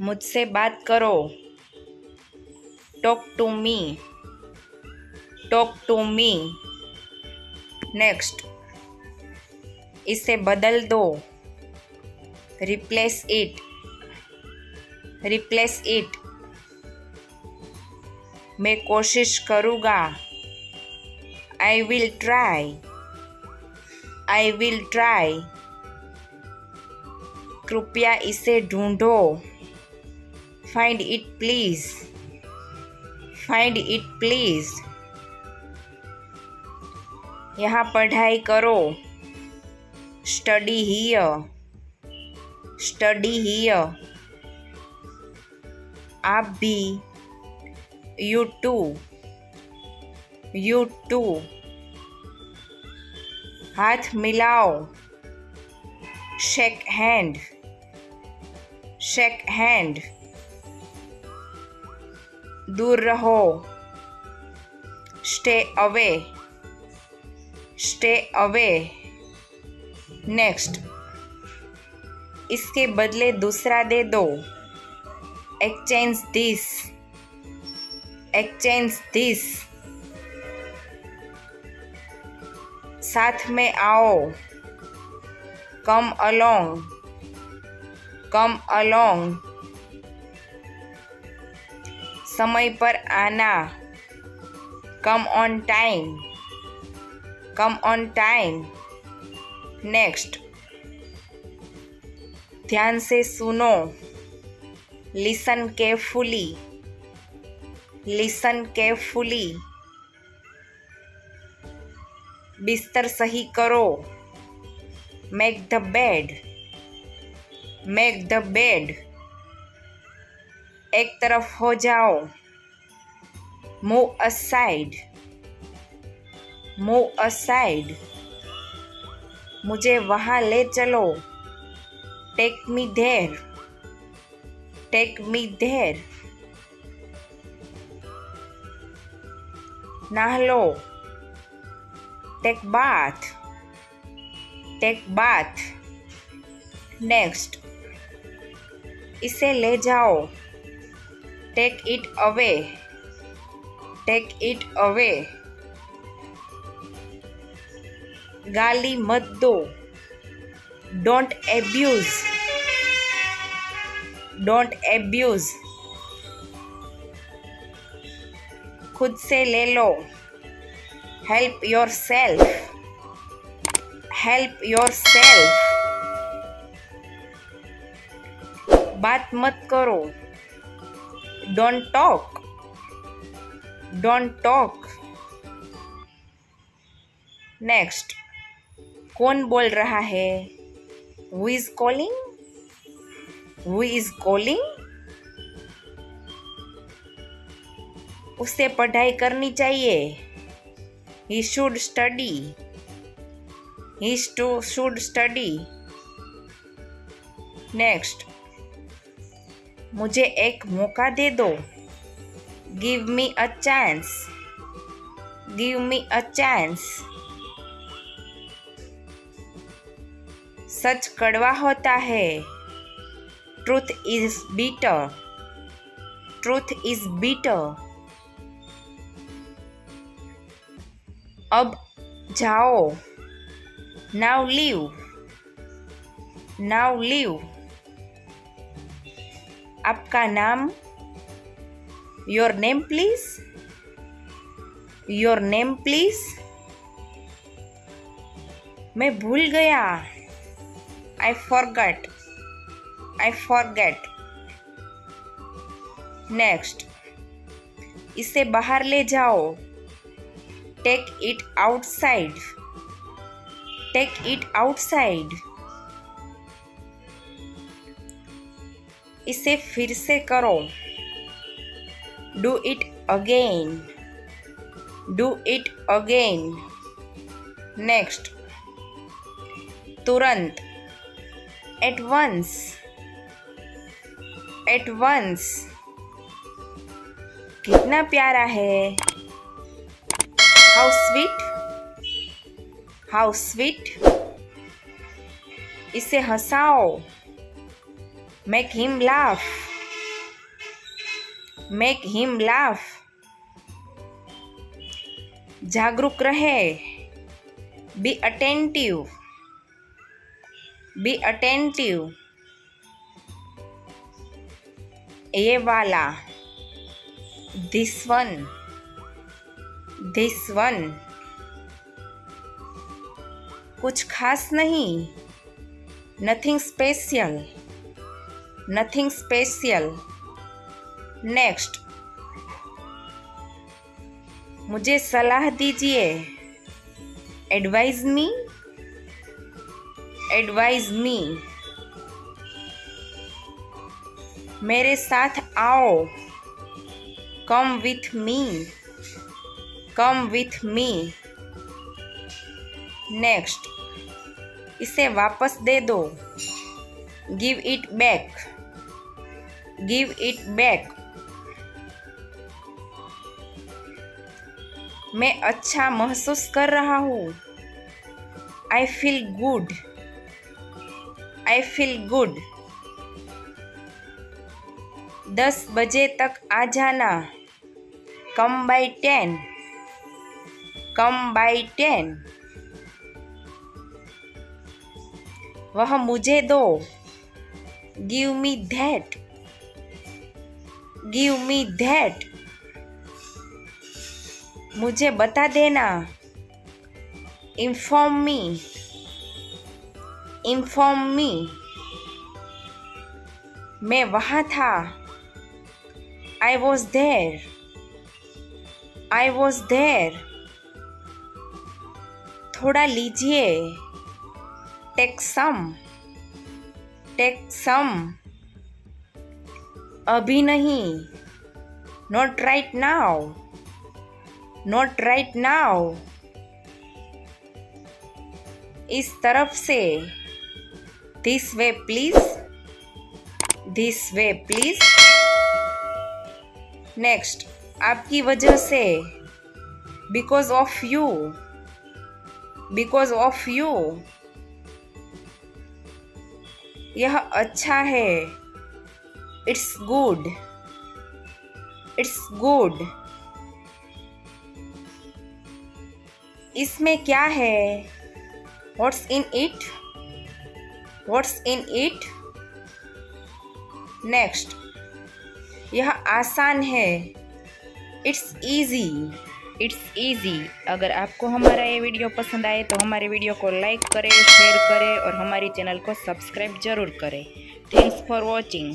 मुझसे बात करो। Talk to me. Talk to me. Next, इसे बदल दो। Replace it. Replace it. मैं कोशिश करूँगा। I will try. I will try. कृपया इसे ढूंढो। Find it please. Find it please. यहाँ पढ़ाई करो। Study here. Study here. आप भी। You too. You too. हाथ मिलाओ। Shake hand. Shake hand. दूर रहो। Stay away. Stay away. Next, इसके बदले दूसरा दे दो। Exchange this. Exchange this. साथ में आओ। Come along. Come along. समय पर आना। Come on time. Come on time. Next, ध्यान से सुनो। Listen carefully. Listen carefully. बिस्तर सही करो। Make the bed. Make the bed. एक तरफ हो जाओ। Move aside. Move aside. मुझे वहाँ ले चलो। Take me there. Take me there. नहा लो। Take bath. Take bath. Next, इसे ले जाओ। Take it away. Take it away. गाली मत दो। Don't abuse. Don't abuse. खुद से ले लो। Help yourself. Help yourself. बात मत करो। Don't talk. Don't talk. Next, कौन बोल रहा है? Who is calling? Who is calling? उसे पढ़ाई करनी चाहिए। He should study. He should study. Next, मुझे एक मौका दे दो। Give me a chance. Give me a chance. सच कड़वा होता है। Truth is bitter. Truth is bitter. अब जाओ। Now leave. Now leave. आपका नाम? Your name please. Your name please. मैं भूल गया। I forgot. I forget. Next, इसे बाहर ले जाओ। Take it outside. Take it outside. इसे फिर से करो। Do it again. Do it again. Next, तुरंत। At once. At once. कितना प्यारा है। How sweet. How sweet. इसे हंसाओ। Make him laugh. Make him laugh, जागरूक रहे, बी अटेंटिव, बी अटेंटिव, ये वाला, दिस वन, दिस वन, कुछ खास नहीं, nothing special, nothing special. Next, मुझे सलाह दीजिए, एडवाइज मी, एडवाइज मी, मेरे साथ आओ, come with me, come with me. Next, इसे वापस दे दो, give it back, give it back. मैं अच्छा महसूस कर रहा हूँ, I feel good, I feel good. 10 बजे तक आ जाना, कम बाय 10, कम बाय 10। वह मुझे दो, give me that, give me that. मुझे बता देना, इन्फॉर्म मी, इन्फॉर्म मी। मैं वहाँ था, I was there, I was there. थोड़ा लीजिए, टेक सम, टेक सम। अभी नहीं, not right now, not right now. इस तरफ से, this way please, this way please. Next, आपकी वजह से, because of you, because of you. यह अच्छा है, इट्स गुड, इट्स गुड। इसमें क्या है, what's in it, what's in it. Next, यह आसान है, इट्स ईजी, इट्स ईजी। अगर आपको हमारा ये वीडियो पसंद आए तो हमारे वीडियो को लाइक करें, शेयर करें और हमारी चैनल को सब्सक्राइब जरूर करें। Thanks for watching.